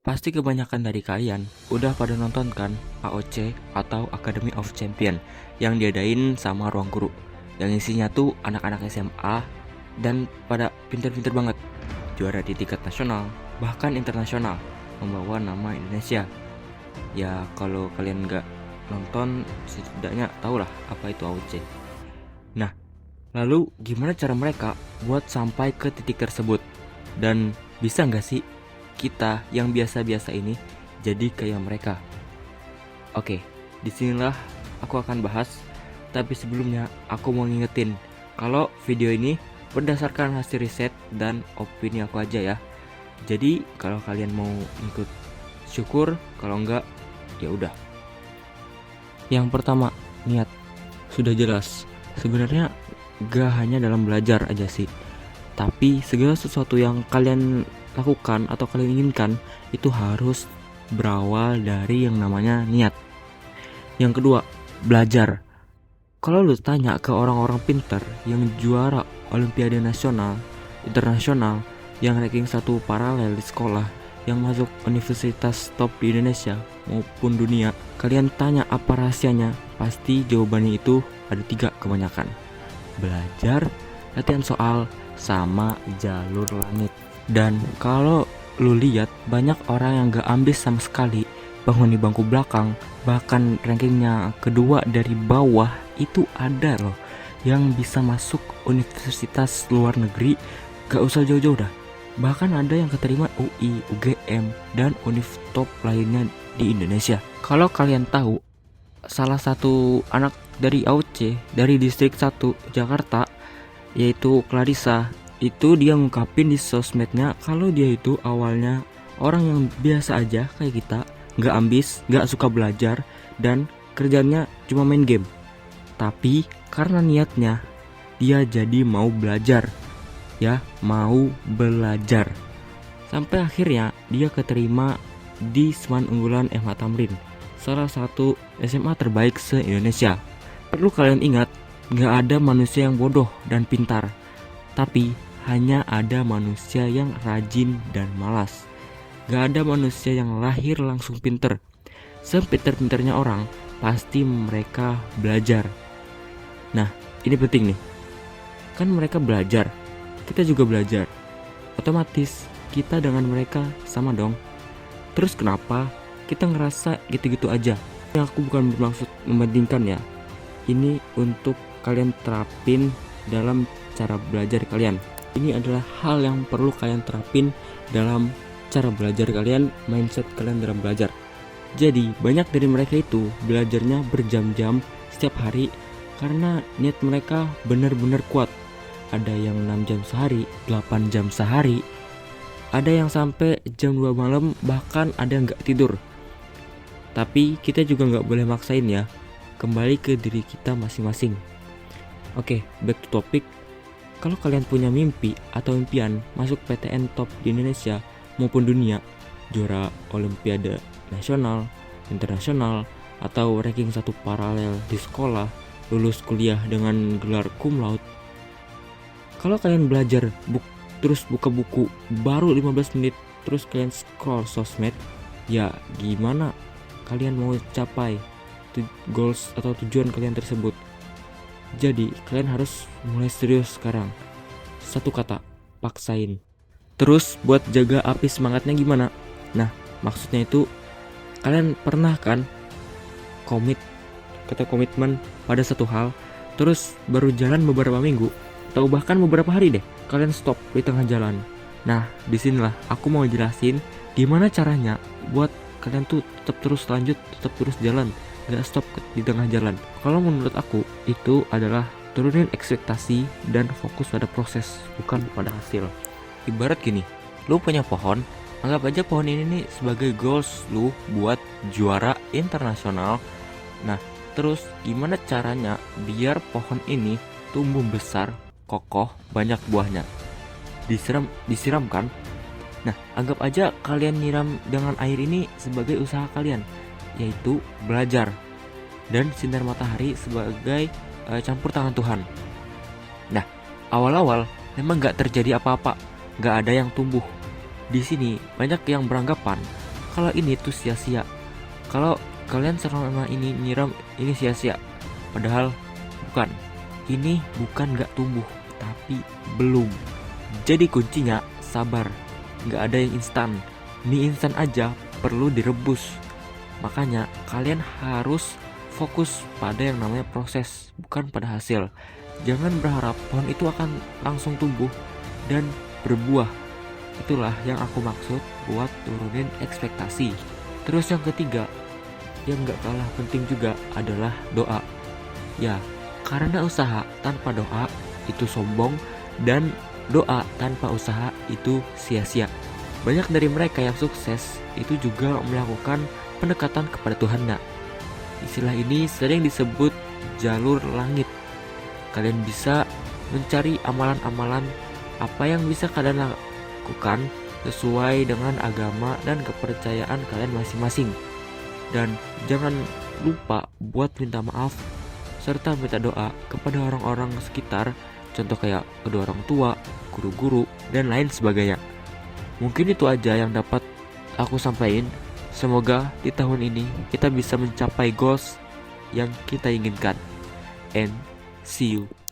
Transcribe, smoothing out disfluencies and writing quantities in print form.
Pasti kebanyakan dari kalian udah pada nonton kan AOC atau Academy of Champion yang diadain sama ruang guru, yang isinya tuh anak-anak SMA dan pada pinter-pinter banget, juara di tingkat nasional bahkan internasional, membawa nama Indonesia. Ya kalau kalian nggak nonton, setidaknya tahulah apa itu AOC. Nah, lalu gimana cara mereka buat sampai ke titik tersebut? Dan bisa nggak sih kita yang biasa-biasa ini jadi kayak mereka? Oke, disinilah aku akan bahas. Tapi sebelumnya aku mau ngingetin kalau video ini berdasarkan hasil riset dan opini aku aja ya. Jadi kalau kalian mau ikut syukur, kalau enggak ya udah. Yang pertama, niat. Sudah jelas. Sebenarnya gak hanya dalam belajar aja sih, tapi segala sesuatu yang kalian lakukan atau kalian inginkan itu harus berawal dari yang namanya niat. Yang kedua, belajar. Kalau lu tanya ke orang-orang pintar yang juara olimpiade nasional, internasional, yang ranking 1 paralel di sekolah, yang masuk universitas top di Indonesia maupun dunia, kalian tanya apa rahasianya, pasti jawabannya itu ada 3 kebanyakan: belajar, latihan soal, sama jalur langit. Dan kalau lu lihat, banyak orang yang gak ambis sama sekali, penghuni bangku belakang, bahkan rankingnya kedua dari bawah, itu ada loh yang bisa masuk universitas luar negeri, gak usah jauh-jauh dah. Bahkan ada yang keterima UI, UGM, dan univ top lainnya di Indonesia. Kalau kalian tahu, salah satu anak dari AOC dari distrik 1 Jakarta, yaitu Clarissa, itu dia ngungkapin di sosmednya kalau dia itu awalnya orang yang biasa aja kayak kita, gak ambis, gak suka belajar, dan kerjanya cuma main game. Tapi karena niatnya, dia jadi mau belajar. Ya, mau belajar. Sampai akhirnya dia keterima di Seman Unggulan MH Tamrin, salah satu SMA terbaik se-Indonesia. Perlu kalian ingat, gak ada manusia yang bodoh dan pintar, tapi hanya ada manusia yang rajin dan malas. Gak ada manusia yang lahir langsung pinter. Sepinter-pinternya orang, pasti mereka belajar. Nah, ini penting nih. Kan mereka belajar, kita juga belajar. Otomatis kita dengan mereka sama dong. Terus kenapa kita ngerasa gitu-gitu aja? Aku bukan bermaksud membandingkan ya. Ini untuk kalian terapin dalam cara belajar kalian. Ini adalah hal yang perlu kalian terapin dalam cara belajar kalian, mindset kalian dalam belajar. Jadi banyak dari mereka itu belajarnya berjam-jam setiap hari karena niat mereka benar-benar kuat. Ada yang 6 jam sehari, 8 jam sehari, ada yang sampai jam 2 malam, bahkan ada yang gak tidur. Tapi kita juga gak boleh maksain ya, kembali ke diri kita masing-masing. Oke, back to topic. Kalau kalian punya mimpi atau impian masuk PTN top di Indonesia maupun dunia, juara olimpiade nasional, internasional, atau ranking 1 paralel di sekolah, lulus kuliah dengan gelar cum laude. Kalau kalian belajar terus buka buku baru 15 menit, terus kalian scroll sosmed, ya gimana kalian mau capai goals atau tujuan kalian tersebut? Jadi kalian harus mulai serius sekarang. Satu kata, paksain. Terus buat jaga api semangatnya gimana? Nah, maksudnya itu kalian pernah kan komitmen pada satu hal, terus baru jalan beberapa minggu atau bahkan beberapa hari deh, kalian stop di tengah jalan. Nah, disinilah aku mau jelasin gimana caranya buat kalian tuh tetap terus lanjut, tetap terus jalan, gak stop di tengah jalan. Kalau menurut aku, itu adalah turunin ekspektasi dan fokus pada proses, bukan pada hasil. Ibarat gini, lu punya pohon, anggap aja pohon ini nih sebagai goals lu buat juara internasional. Nah, terus gimana caranya biar pohon ini tumbuh besar, kokoh, banyak buahnya? Disiram kan? Nah, anggap aja kalian nyiram dengan air ini sebagai usaha kalian, yaitu belajar, dan sinar matahari sebagai campur tangan Tuhan. Nah, awal-awal memang gak terjadi apa-apa, gak ada yang tumbuh. Di sini banyak yang beranggapan kalau ini tuh sia-sia. Kalau kalian selama ini nyiram ini sia-sia, padahal bukan. Ini bukan gak tumbuh, tapi belum. Jadi kuncinya sabar. Gak ada yang instan. Mie instan aja perlu direbus. Makanya kalian harus fokus pada yang namanya proses, bukan pada hasil. Jangan berharap pohon itu akan langsung tumbuh dan berbuah. Itulah yang aku maksud buat turunin ekspektasi. Terus yang ketiga, yang gak kalah penting juga adalah doa. Ya, karena usaha tanpa doa itu sombong, dan doa tanpa usaha itu sia-sia. Banyak dari mereka yang sukses itu juga melakukan pendekatan kepada Tuhan. Nah, istilah ini sering disebut jalur langit. Kalian bisa mencari amalan-amalan apa yang bisa kalian lakukan sesuai dengan agama dan kepercayaan kalian masing-masing. Dan jangan lupa buat minta maaf serta minta doa kepada orang-orang sekitar, contoh kayak kedua orang tua, guru-guru, dan lain sebagainya. Mungkin itu aja yang dapat aku sampaikan. Semoga di tahun ini kita bisa mencapai goals yang kita inginkan. And see you.